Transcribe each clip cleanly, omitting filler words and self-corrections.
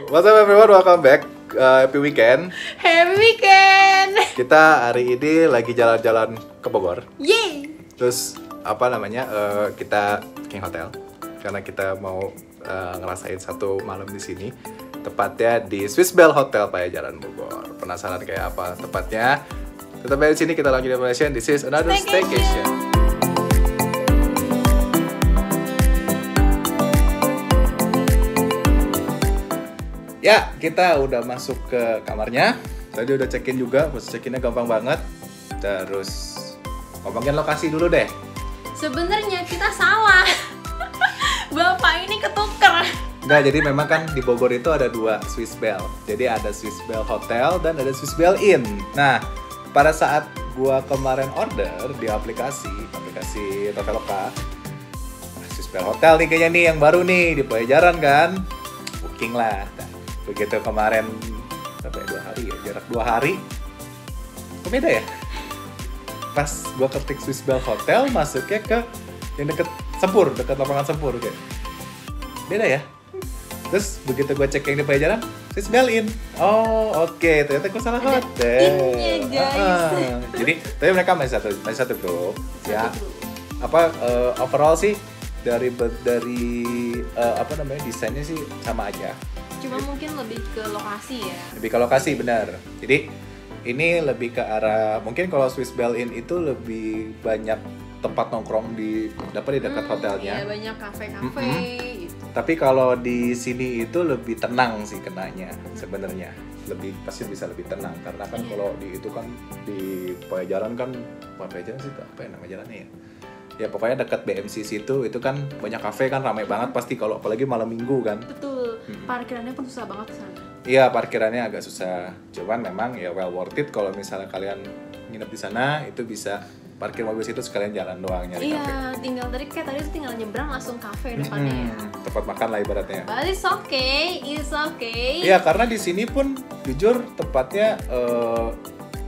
What's up everyone, welcome back. Happy weekend. Happy weekend. Kita hari ini lagi jalan-jalan ke Bogor. Yeay. Terus kita King Hotel karena kita mau ngerasain satu malam di sini. Tepatnya di Swiss Bell Hotel Payajaran Bogor. Penasaran kayak apa tempatnya? Tetap di sini, kita lagi di Malaysia. This is another staycation. Ya, kita udah masuk ke kamarnya. Tadi udah check-in juga, proses check-innya gampang banget. Terus ngomongin lokasi dulu deh. Sebenarnya kita salah. Bapak ini ketuker. Enggak, jadi memang kan di Bogor itu ada dua Swiss Bell. Jadi ada Swiss Bell Hotel dan ada Swiss Bell Inn. Nah, pada saat gua kemarin order di aplikasi Traveloka, Swiss Bell Hotel nih kayaknya nih yang baru nih di Payajaran kan. Booking lah. Begitu kemarin sampai 2 hari ya, jarak 2 hari. Kok beda ya? Pas gua ketik Swiss Bell Hotel, masuknya ke yang deket Sempur, dekat lapangan Sempur kayak. Beda ya? Terus begitu gua cek yang di Payajaran, Swiss Bell Inn. Oh, oke, ternyata gua salah hotel. Inn-nya, guys. Jadi, tapi mereka masih satu grup. Ya. Overall sih dari desainnya sih sama aja. Cuma mungkin lebih ke lokasi ya. Lebih ke lokasi, benar. Jadi ini lebih ke arah, mungkin kalau Swiss Bell Inn itu lebih banyak tempat nongkrong di dekat hotelnya. Iya, banyak kafe-kafe gitu. Tapi kalau di sini itu lebih tenang sih kenanya sebenarnya. Pasti bisa lebih tenang karena kan kalau di itu kan di Payajaran kan Payajaran sih apa ya nama jalannya ya? Ya pokoknya dekat BMCC itu kan banyak kafe kan, ramai banget pasti kalau apalagi malam minggu kan. Betul. Parkirannya pun susah banget kesana. Iya, parkirannya agak susah. Cuman memang ya well worth it kalau misalnya kalian nginep di sana, itu bisa parkir mobil situ sekalian jalan doang nyari kafe. Iya, tinggal tadi tinggal nyebrang langsung kafe depannya ya. Tempat makan lah ibaratnya. But it's okay. Iya, karena di sini pun jujur tepatnya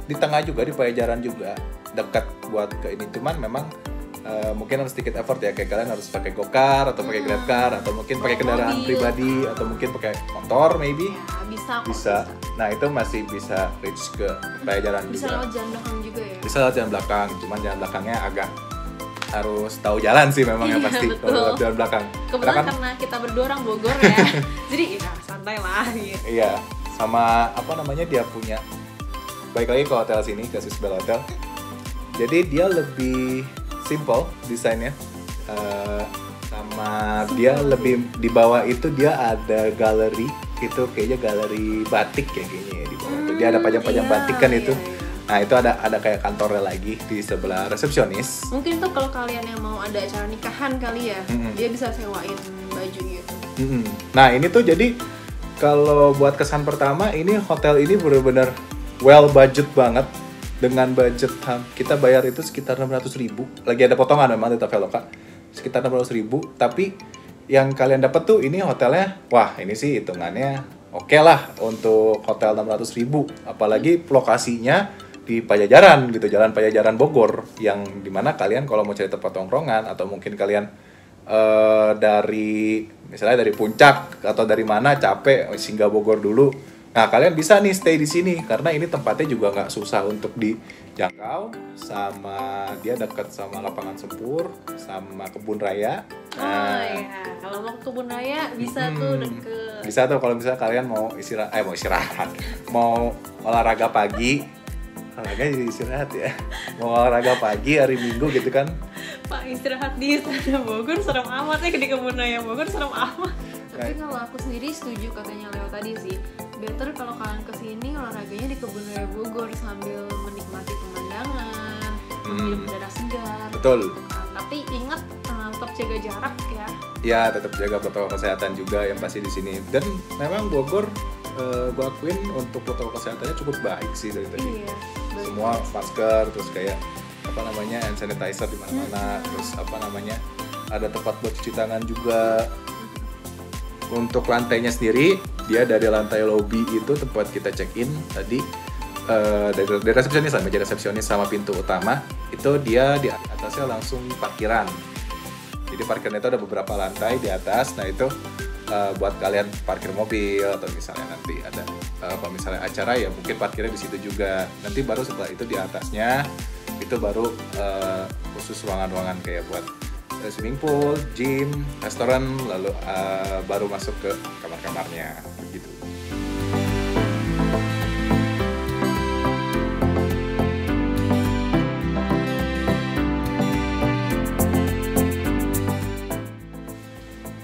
di tengah juga, di Payajaran juga, dekat buat ke ini. Cuman memang mungkin harus sedikit effort ya, kayak kalian harus pakai GoCar atau pakai GrabCar atau mungkin pakai kendaraan pribadi atau mungkin pakai motor maybe. Ya, bisa. Nah, itu masih bisa reach ke Payajaran bisa juga. Lewat jalan belakang juga ya. Bisa lewat jalan belakang, cuman jalan belakangnya agak harus tahu jalan sih memang yang pasti kalau lewat jalan belakang. Kebetulan karena kita berdua orang Bogor ya. Jadi ya santai lah gitu. Iya, sama dia punya baik lagi ke hotel sini, ke Swiss Bell Hotel. Jadi dia lebih simple desainnya, sama dia lebih di bawah itu dia ada galeri, itu kayaknya galeri batik ya kayaknya ya di bawah itu. Dia ada pajang-pajang batik kan itu. Nah, itu ada kayak kantornya lagi di sebelah resepsionis. Mungkin tuh kalau kalian yang mau ada acara nikahan kali ya, dia bisa sewain baju gitu. Nah, ini tuh jadi kalau buat kesan pertama, ini hotel ini benar-benar well budget banget. Dengan budget kita bayar itu sekitar 600.000. Lagi ada potongan memang di Traveloka. Sekitar 600.000, tapi yang kalian dapat tuh ini hotelnya, wah ini sih hitungannya oke lah untuk hotel 600.000. Apalagi lokasinya di Payajaran gitu, Jalan Payajaran Bogor, yang dimana kalian kalau mau cari tempat tongkrongan atau mungkin kalian dari Puncak atau dari mana capek singgah Bogor dulu. Nah, kalian bisa nih stay di sini karena ini tempatnya juga nggak susah untuk dijangkau, sama dia dekat sama lapangan Sempur, sama kebun raya. Oh iya, kalau mau ke kebun raya bisa tuh deket. Bisa tuh kalau misalnya kalian mau istirahat, mau olahraga pagi, olahraga jadi istirahat ya. Mau olahraga pagi hari Minggu gitu kan. Pak, istirahat di Istana Bogor serem amat ya, di kebun raya Bogor serem amat. Tapi kalau aku sendiri setuju katanya Leo tadi sih, better kalau kalian kesini olahraganya di kebun raya Bogor sambil menikmati pemandangan, minum udara segar. Betul. Tapi ingat tetap jaga jarak ya. Ya, tetap jaga protokol kesehatan juga yang pasti di sini. Dan memang Bogor, gue akuin untuk protokol kesehatannya cukup baik sih dari tadi. Iya. Semua masker, terus kayak hand sanitizer di mana-mana, terus ada tempat buat cuci tangan juga. Untuk lantainya sendiri, dia dari lantai lobby itu tempat kita check-in tadi, dari resepsionis lah, meja resepsionis sama pintu utama, itu dia di atasnya langsung parkiran. Jadi parkiran itu ada beberapa lantai di atas, nah itu buat kalian parkir mobil, atau misalnya nanti ada kalau misalnya acara ya mungkin parkirnya di situ juga. Nanti baru setelah itu di atasnya itu baru khusus ruangan-ruangan kayak buat swimming pool, gym, restoran, lalu baru masuk ke kamar-kamarnya begitu.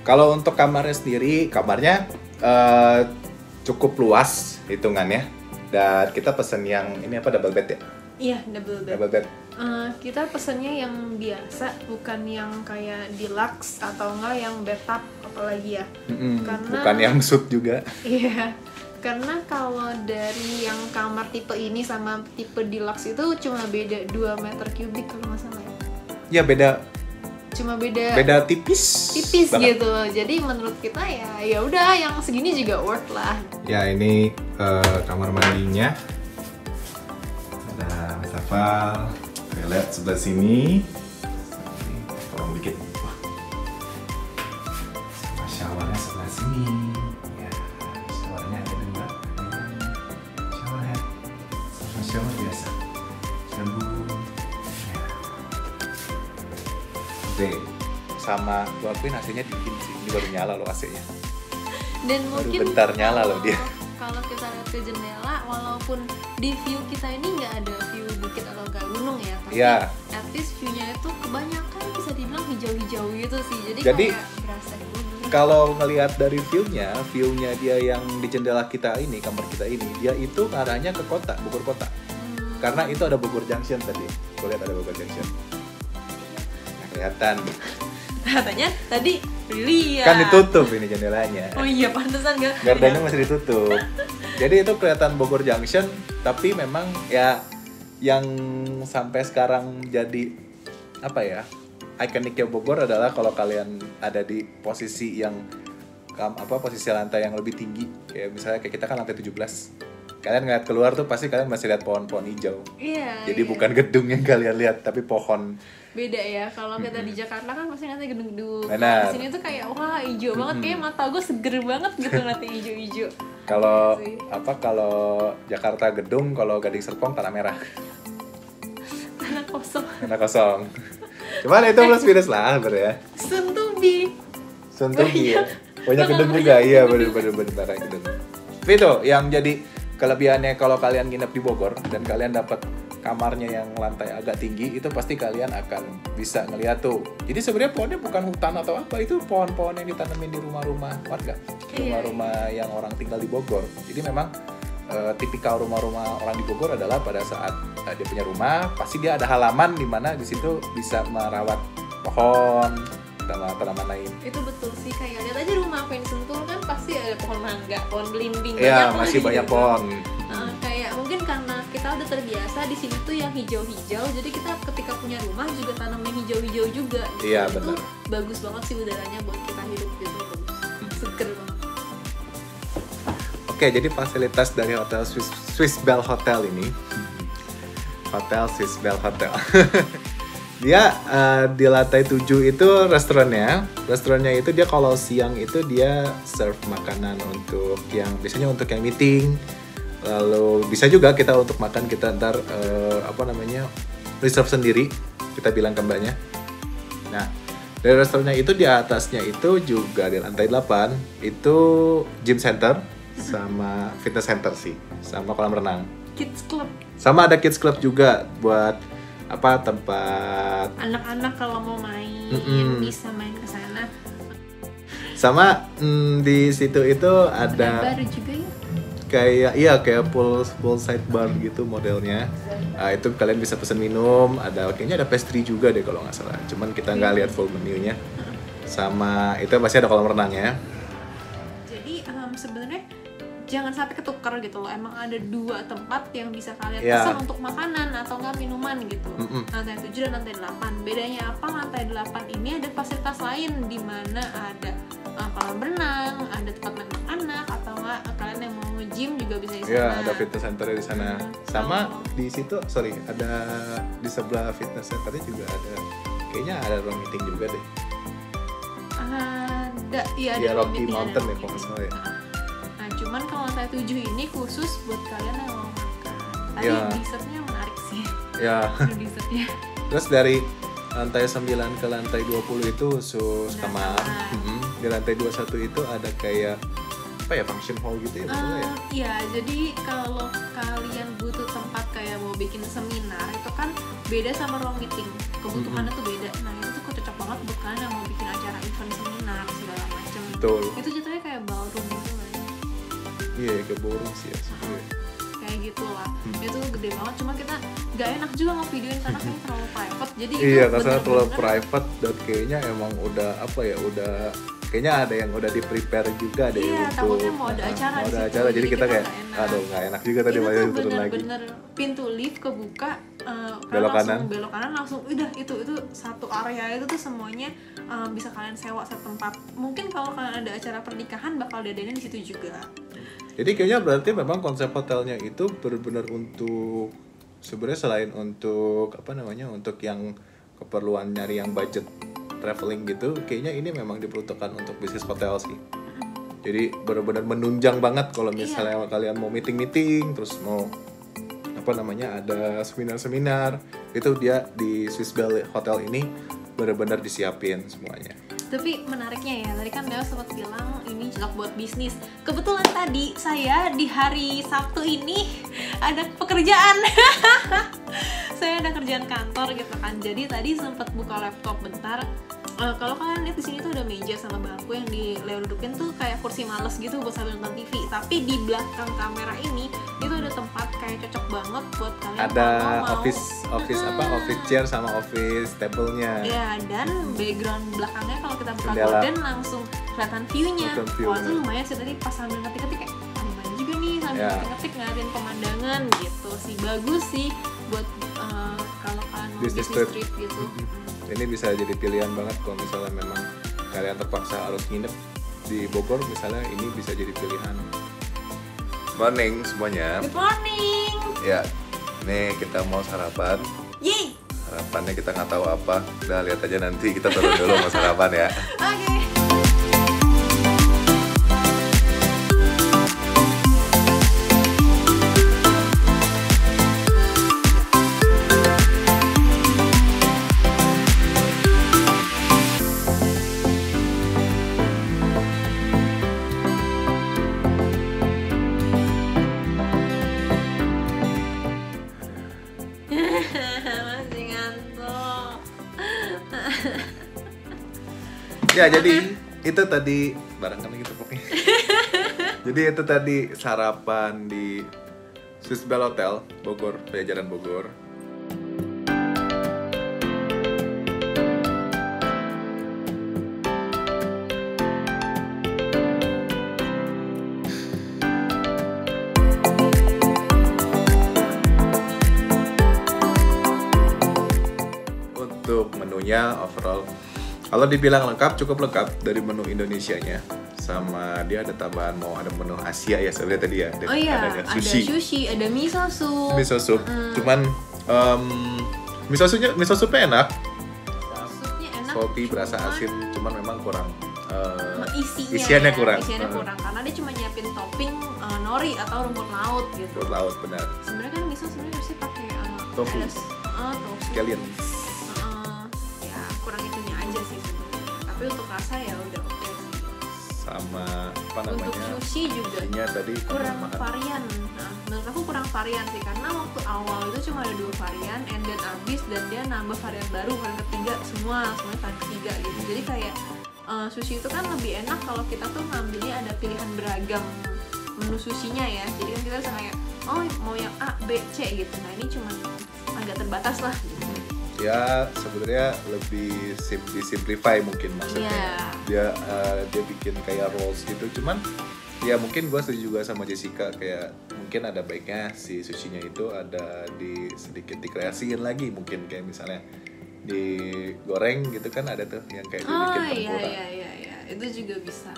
Kalau untuk kamarnya sendiri, kamarnya cukup luas hitungannya. Dan kita pesen yang ini apa, double bed ya? Iya, double bed. Double bed. Kita pesennya yang biasa, bukan yang kayak deluxe atau enggak yang bathtub apalagi ya. Karena bukan yang suite juga. Iya. Karena kalau dari yang kamar tipe ini sama tipe deluxe itu cuma beda 2 meter kubik kalau nggak salah ya. Ya beda. Cuma beda tipis banget gitu. Jadi menurut kita ya udah yang segini juga worth lah. Ya ini kamar mandinya. Ada wastafel, toilet sebelah sini. Tolong dikit. Sama showernya sebelah sini. Ya, showernya ada 2. Shower head sama shower biasa. Shampoo. Sama gua akuin AC-nya dingin sih, ini baru nyala loh AC-nya. Dan baru mungkin bentar nyala loh dia. Kalau kita lihat ke jendela, walaupun di view kita ini nggak ada view bukit atau nggak gunung ya, tapi at least view-nya itu kebanyakan bisa dibilang hijau-hijau gitu sih, jadi kayak berasa di gunung. Kalau ngelihat dari view-nya dia yang di jendela kita ini, kamar kita ini, dia itu arahnya ke kota, Bogor kota. Karena itu ada Bogor Junction tadi, gue lihat ada Bogor Junction. Kelihatan katanya tadi lihat kan ditutup ini jendelanya. Oh iya, pantesan nggak, gardenya masih ditutup. Jadi itu kelihatan Bogor Junction, tapi memang ya yang sampai sekarang jadi apa ya, ikoniknya Bogor adalah kalau kalian ada di posisi yang posisi lantai yang lebih tinggi, kayak misalnya kayak kita kan lantai 17. Kalian ngeliat keluar tuh pasti kalian masih lihat pohon-pohon hijau. Iya. Jadi bukan gedung yang kalian lihat, tapi pohon. Beda ya, kalau kita di Jakarta kan pasti nanti gedung-gedung. Nah, di sini tuh kayak wah hijau banget, kayak mata gue seger banget gitu nanti hijau-hijau. Kalau Jakarta gedung, kalau Gading Serpong tanah merah. Tanah kosong. Cuman itu plus minus lah ya. Suntubi ya. Banyak gedung juga, iya bener-bener gedung. Tapi itu yang jadi kelebihannya kalau kalian nginep di Bogor dan kalian dapat kamarnya yang lantai agak tinggi, itu pasti kalian akan bisa ngeliat tuh. Jadi sebenarnya pohonnya bukan hutan atau apa, itu pohon-pohon yang ditanamin di rumah-rumah warga, rumah-rumah yang orang tinggal di Bogor. Jadi memang tipikal rumah-rumah orang di Bogor adalah pada saat dia punya rumah, pasti dia ada halaman di mana di situ bisa merawat pohon, tanaman lain. Itu betul sih, kayak lihat aja rumah aku yang di Sentul kan pasti ada pohon mangga, pohon belimbing, banyak masih banyak gitu. Pohon. Kayak mungkin karena kita udah terbiasa di sini tuh yang hijau-hijau, jadi kita ketika punya rumah juga tanam yang hijau-hijau juga. Gitu. Iya, benar. Itu bagus banget sih udaranya buat kita hidup gitu, seger banget. Oke, jadi fasilitas dari hotel Swiss Bell Hotel ini, Hotel Swiss Bell Hotel. Dia di lantai 7 itu restorannya itu dia kalau siang itu dia serve makanan untuk yang biasanya untuk yang meeting, lalu bisa juga kita untuk makan kita ntar reserve sendiri, kita bilang ke mbaknya. Nah dari restorannya itu di atasnya itu juga di lantai 8 itu gym center sama fitness center sih, sama kolam renang, kids club, sama ada kids club juga buat tempat anak-anak kalau mau main bisa main ke sana. Sama di situ itu ada bar juga kayak ya? kayak pool side bar gitu modelnya. Itu kalian bisa pesen minum, kayaknya ada pastry juga deh kalau nggak salah. Cuman kita nggak lihat full menunya. Sama itu pasti ada kolam renangnya. Jadi sebenarnya jangan sampai ketukar gitu loh. Emang ada 2 tempat yang bisa kalian pesan untuk makanan atau enggak minuman gitu. Lantai 7 dan lantai 8. Bedanya apa? Lantai 8 ini ada fasilitas lain di mana ada kolam renang, ada tempat main anak atau enggak kalian yang mau nge-gym juga bisa di sana. Iya, ada fitness center di sana. Sama di situ, ada di sebelah fitness centernya juga ada. Kayaknya ada ruang meeting juga deh. Iya, ya, ada Rocky limitnya, Mountain ada ya kalau nggak salah ya. Nah, cuman kalau lantai 7 ini khusus buat kalian yang mau makan. Tadi Ya. dessertnya menarik sih. Ya. Dessertnya. Terus dari lantai 9 ke lantai 20 itu khusus Udah kamar. kamar. Di lantai 21 itu ada kayak apa ya, function hall gitu ya maksudnya ya? Iya, jadi kalau kalian butuh tempat kayak mau bikin seminar itu kan beda sama ruang meeting, kebutuhannya tuh beda. Nah itu tuh cocok banget buat kalian yang mau bikin acara event seminar segala macem. Betul. Itu jatuhnya kayak ballroom gitu kan. Iya, ke ballroom sih ya sebenarnya. Kayak gitulah. Itu gede banget, cuma kita gak enak juga ngevideoin karena kayaknya terlalu private. Jadi itu Iya, karena terlalu bener-bener- private dan kayaknya emang udah apa ya, udah kayaknya ada yang udah di prepare juga deh Iya, untuk takutnya mau ada acara mau di ada situ, acara, jadi kita kayak nggak enak. aduh nggak enak juga tadi itu bayar tuh turun lagi. bener-bener pintu lift kebuka, kalian Belok langsung kanan. belok kanan langsung udah itu satu area itu tuh semuanya bisa kalian sewa satu tempat. Mungkin kalau kalian ada acara pernikahan bakal diadain di situ juga. Jadi kayaknya berarti memang konsep hotelnya itu benar-benar untuk sebenarnya selain untuk apa namanya, untuk yang keperluan nyari yang budget traveling gitu, kayaknya ini memang diperuntukkan untuk bisnis hotel sih. Jadi benar-benar menunjang banget kalau misalnya kalian mau meeting-meeting, terus mau apa namanya ada seminar-seminar, itu dia di Swiss Bell Hotel ini benar-benar disiapin semuanya. Tapi menariknya ya, tadi kan Leo sempat bilang ini cocok buat bisnis. Kebetulan tadi saya di hari Sabtu ini ada pekerjaan. Saya ada kerjaan kantor gitu kan. Jadi tadi sempat buka laptop bentar. Kalau kalian lihat di sini tuh ada meja sama bangku yang di Leo dudukin tuh kayak kursi males gitu buat sambil nonton TV. Tapi di belakang kamera ini itu ada tempat kayak cocok banget buat kalian Ada kalau mau. office chair sama office table-nya. Ya, dan background belakangnya kalau kita buka Jendela. gorden langsung kelihatan view-nya. Kelihatan view, Wah, itu bener. lumayan sih tadi pas sambil ngetik-ngetik kayak lumayan juga nih sambil Ya. ngetik-ngetik ngeliatin pemandangan gitu sih. Bagus sih buat kalau kalian mau Business business trip. trip gitu. Ini bisa jadi pilihan banget kalau misalnya memang kalian terpaksa harus nginep di Bogor, misalnya ini bisa jadi pilihan. Morning semuanya. Good morning. Ya, nih kita mau sarapan. Yeay. Sarapannya kita nggak tahu apa. Udah lihat aja nanti, kita turun dulu mau sarapan ya. Oke. Masih ngantuk. Ya, jadi itu tadi barang kan gitu pokoknya. Jadi itu tadi sarapan di Swiss Bell Hotel Bogor, Pajajaran Bogor. Untuk menunya overall, kalau dibilang lengkap, cukup lengkap dari menu Indonesianya. Sama dia ada tambahan mau ada menu Asia ya sebenarnya tadi ya. Oh iya, ada ada sushi, ada miso soup. miso soup. Cuman miso soupnya enak, Supnya enak. salty, berasa cuman asin, cuman memang kurang isiannya kurang. Isiannya kurang karena dia cuma nyiapin topping nori atau rumput laut gitu. Rumput laut benar. Sebenarnya kan miso sebenarnya harusnya pakai Tofu. tofu. Scallion. Ya kurang itunya aja sih sebenarnya. Tapi untuk rasa ya udah oke sih. Sama apa Untuk namanya? sushi juga Sushi-nya tadi kurang mahal. varian. Nah, menurut aku kurang varian sih karena waktu awal itu cuma ada 2 varian, and then abis dan dia nambah varian baru, varian ketiga semuanya varian ketiga gitu. Jadi kayak sushi itu kan lebih enak kalau kita tuh ngambilnya ada pilihan beragam menu sushinya ya. Jadi kan kita bisa kayak oh mau yang A, B, C gitu. Nah ini cuma agak terbatas lah gitu. Ya sebenarnya lebih disimplify mungkin maksudnya. Iya. Dia bikin kayak rolls gitu. Cuman ya mungkin gue setuju juga sama Jessica, kayak mungkin ada baiknya si sushinya itu ada sedikit dikreasiin lagi, mungkin kayak misalnya digoreng gitu kan, ada tuh yang kayak dibikin tempura. Iya, itu juga bisa.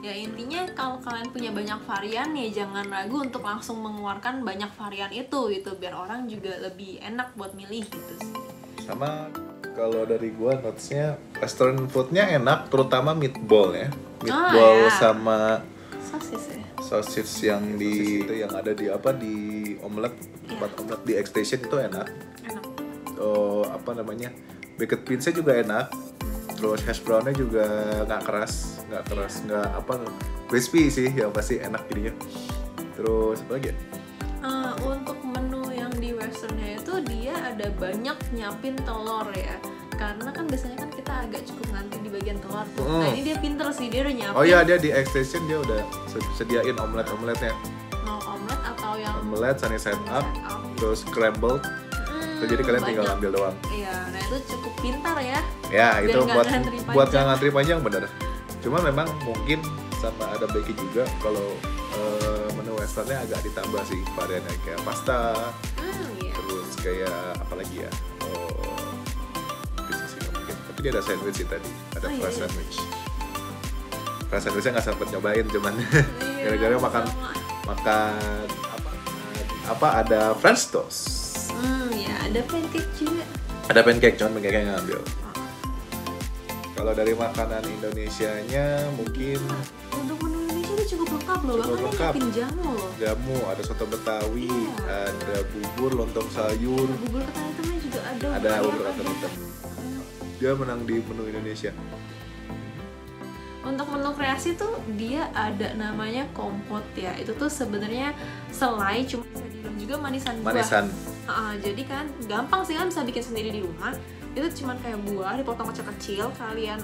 Ya intinya kalau kalian punya banyak varian ya jangan ragu untuk langsung mengeluarkan banyak varian itu gitu biar orang juga lebih enak buat milih gitu sih. Sama Kalau dari gua notesnya western foodnya enak, terutama meatball ya. Meatball sama sosis ya. Sosis yang di itu yang ada di apa di omelet, tempat omelet di X Station itu enak. Oh, apa namanya? Baked beansnya juga enak. Terus hash brownnya juga nggak keras, nggak apa crispy sih, yang pasti enak jadinya. Terus apa lagi ya? Untuk menu yang di westernnya itu dia ada banyak nyiapin telur ya, karena kan biasanya kan kita agak cukup ngantri di bagian telur tuh. Nah ini dia pinter sih, dia udah nyiapin. Oh iya, dia di X Station dia udah sediain omeletnya. Mau omelet atau yang omelet sunny side up, terus scrambled. Jadi kalian tinggal ambil doang. Iya, nah itu cukup pintar ya. Ya, biar itu buat nggak ngantri panjang bener. Cuma memang mungkin sama ada baiknya juga kalau menu westernnya agak ditambah sih variannya, kayak pasta, terus kayak apa lagi ya? Bisa sih mungkin. Tapi dia ada sandwich sih tadi, ada fresh sandwich. Fresh sandwichnya nggak sempet nyobain, cuman gara-gara makan apa ada French toast. Ya ada pancake juga. Ada pancake, cuman pancake-nya nggak ngambil. Kalau dari makanan Indonesianya mungkin untuk menu Indonesia itu cukup lengkap loh. Bahkan nyiapin jamu loh. Jamu, ada soto Betawi, ada bubur, lontong sayur. Bubur ketan hitamnya juga ada. Ada bubur ketan hitam. Dia menang di menu Indonesia. Untuk menu kreasi tuh dia ada namanya kompot ya. Itu tuh sebenarnya selai, cuma bisa dibilang juga manisan buah. Jadi kan gampang sih, kan bisa bikin sendiri di rumah. Itu cuman kayak buah dipotong kecil-kecil, kalian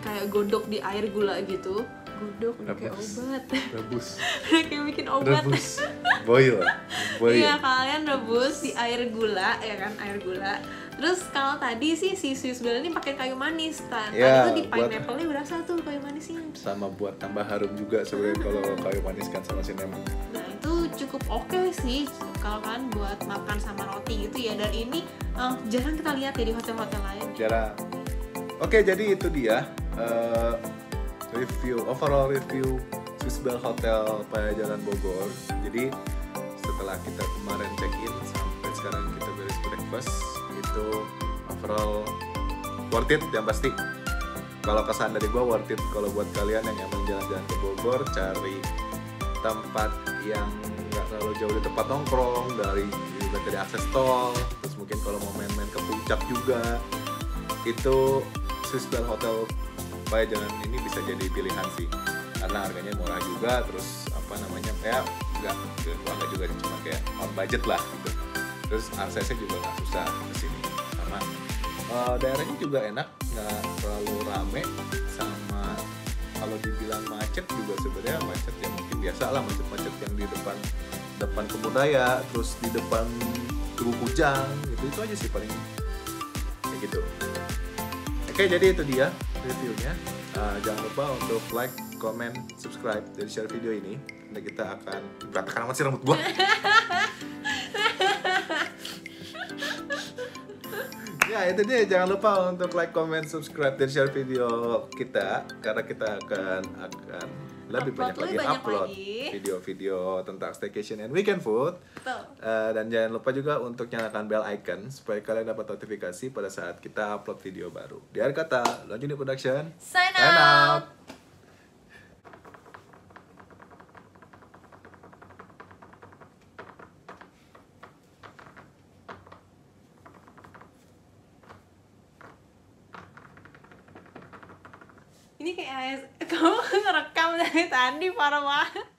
kayak godok di air gula gitu. Godok kayak obat. Rebus. Kayak bikin obat. Rebus. Boil. Iya, kalian rebus di air gula ya kan, air gula. Terus kalau tadi sih si Swiss Bell ini pakai kayu manis kan. Ya, tadi tuh di pineapple-nya berasa tuh kayu manisnya. Sama buat tambah harum juga sebenarnya kalau kayu manis kan sama cinnamon. Nah, itu cukup oke sih kalau kan buat makan sama roti gitu ya. Dan ini jarang kita lihat ya di hotel-hotel lain. Jarang. Oke, jadi itu dia overall review Swiss Bell Hotel Pajajaran Bogor. Jadi setelah kita kemarin check-in sampai sekarang kita beres breakfast, itu overall worth it yang pasti. Kalau kesan dari gua worth it kalau buat kalian yang emang jalan-jalan ke Bogor, cari tempat yang nggak terlalu jauh dari tempat nongkrong, dari akses tol, terus mungkin kalau mau main-main ke puncak juga, itu Swiss Bell Hotel Pajajaran ini bisa jadi pilihan sih, karena harganya murah juga, terus apa namanya ya nggak juga cuma kayak on budget lah gitu. Terus aksesnya juga nggak susah ke sini, sama daerahnya juga enak, nggak terlalu rame, sama kalau dibilang macet juga sebenarnya macet ya mungkin biasa lah, macet yang di depan Kebun Raya, terus di depan Tugu Kujang gitu, itu aja sih paling kayak gitu. Oke, jadi itu dia reviewnya. Jangan lupa untuk like, comment, subscribe, dan share video ini. Nanti kita akan berantakan amat sih rambut gua. Ya itu dia, jangan lupa untuk like, comment, subscribe, dan share video kita, karena kita akan lebih banyak lagi upload video-video tentang staycation and weekend food. Dan jangan lupa juga untuk nyalakan bell icon supaya kalian dapat notifikasi pada saat kita upload video baru. Di akhir kata, Lonjuni Production sign out. Ini kayak kamu ngerekam dari tadi, parah banget.